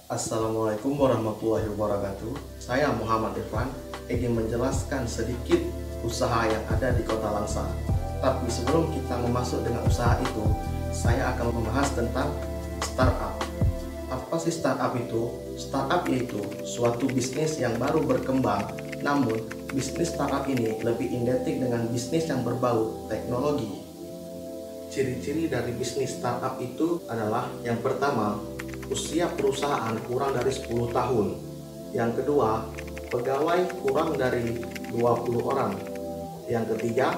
Assalamualaikum warahmatullahi wabarakatuh. Saya Muhammad Irfan ingin menjelaskan sedikit usaha yang ada di Kota Langsa. Tapi sebelum kita memasuk dengan usaha itu, saya akan membahas tentang startup. Apa sih startup itu? Startup yaitu suatu bisnis yang baru berkembang, namun bisnis startup ini lebih identik dengan bisnis yang berbau teknologi. Ciri-ciri dari bisnis startup itu adalah yang pertama, usia perusahaan kurang dari 10 tahun. Yang kedua, pegawai kurang dari 20 orang. Yang ketiga,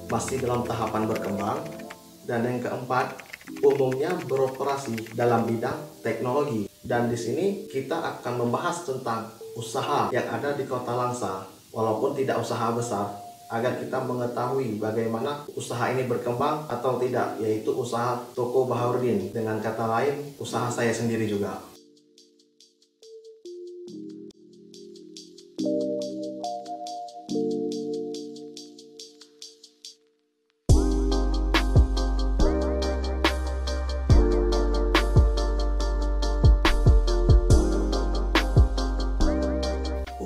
masih dalam tahapan berkembang. Dan yang keempat, umumnya beroperasi dalam bidang teknologi. Dan di sini kita akan membahas tentang usaha yang ada di Kota Langsa, walaupun tidak usaha besar, agar kita mengetahui bagaimana usaha ini berkembang atau tidak, yaitu usaha Toko Baharudin. Dengan kata lain, usaha saya sendiri juga.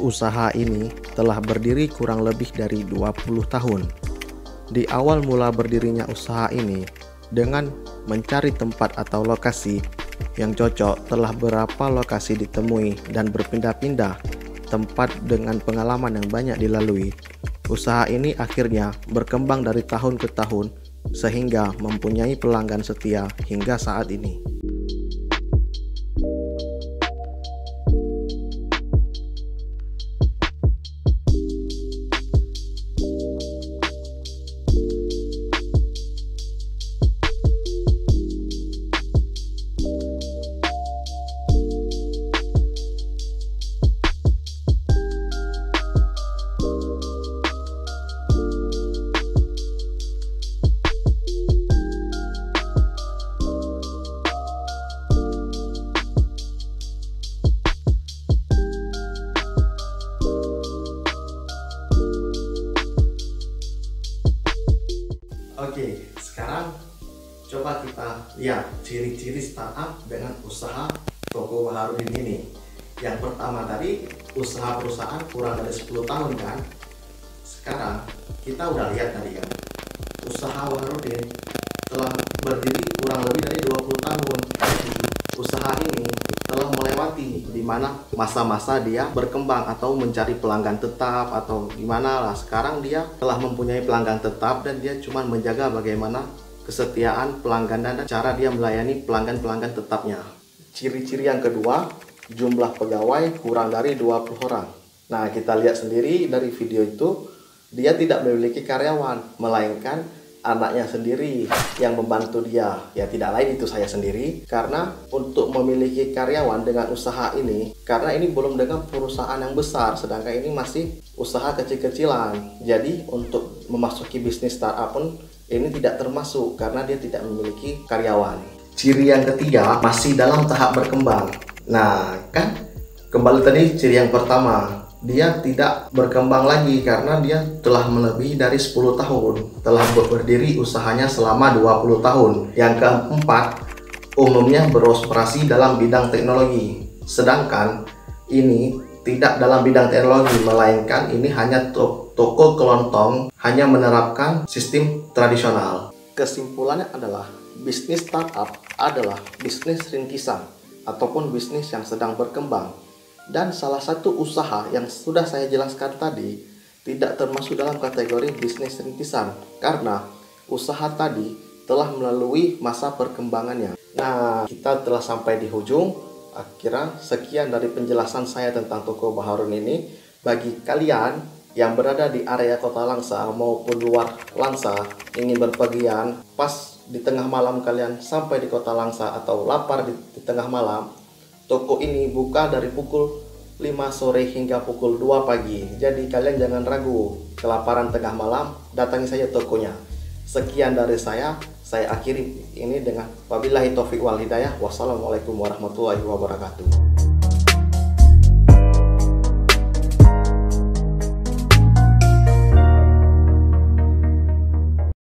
Usaha ini telah berdiri kurang lebih dari 20 tahun. Di awal mula berdirinya usaha ini, dengan mencari tempat atau lokasi yang cocok, telah berapa lokasi ditemui dan berpindah-pindah tempat dengan pengalaman yang banyak dilalui. Usaha ini akhirnya berkembang dari tahun ke tahun sehingga mempunyai pelanggan setia hingga saat ini. Oke, sekarang coba kita lihat ciri-ciri startup dengan usaha Toko Baharudin ini. Yang pertama tadi, usaha perusahaan kurang dari 10 tahun kan. Sekarang kita udah lihat tadi kan, usaha Baharudin telah berdiri kurang lebih dari 20 tahun. Usaha ini telah melewati di mana masa-masa dia berkembang atau mencari pelanggan tetap atau gimana lah. Sekarang dia telah mempunyai pelanggan tetap dan dia cuma menjaga bagaimana kesetiaan pelanggan dan cara dia melayani pelanggan-pelanggan tetapnya. Ciri-ciri yang kedua, jumlah pegawai kurang dari 20 orang. Nah, kita lihat sendiri dari video itu, dia tidak memiliki karyawan, melainkan anaknya sendiri yang membantu dia. Ya, tidak lain itu saya sendiri. Karena untuk memiliki karyawan dengan usaha ini, karena ini belum dengan perusahaan yang besar, sedangkan ini masih usaha kecil-kecilan. Jadi untuk memasuki bisnis startup pun ini tidak termasuk karena dia tidak memiliki karyawan. Ciri yang ketiga, masih dalam tahap berkembang. Nah, kan kembali tadi ciri yang pertama, dia tidak berkembang lagi karena dia telah melebihi dari 10 tahun, telah berdiri usahanya selama 20 tahun. Yang keempat, umumnya beroperasi dalam bidang teknologi. Sedangkan ini tidak dalam bidang teknologi, melainkan ini hanya toko kelontong, hanya menerapkan sistem tradisional. Kesimpulannya adalah bisnis startup adalah bisnis rintisan ataupun bisnis yang sedang berkembang. Dan salah satu usaha yang sudah saya jelaskan tadi tidak termasuk dalam kategori bisnis rintisan karena usaha tadi telah melalui masa perkembangannya. Nah, kita telah sampai di ujung. Akhirnya sekian dari penjelasan saya tentang Toko Baharudin ini. Bagi kalian yang berada di area Kota Langsa maupun luar Langsa ingin berpergian, pas di tengah malam kalian sampai di Kota Langsa atau lapar di tengah malam, toko ini buka dari pukul 5 sore hingga pukul 2 pagi. Jadi kalian jangan ragu, kelaparan tengah malam, datangi saja tokonya. Sekian dari saya akhiri ini dengan wabillahi taufiq wal hidayah. Wassalamualaikum warahmatullahi wabarakatuh.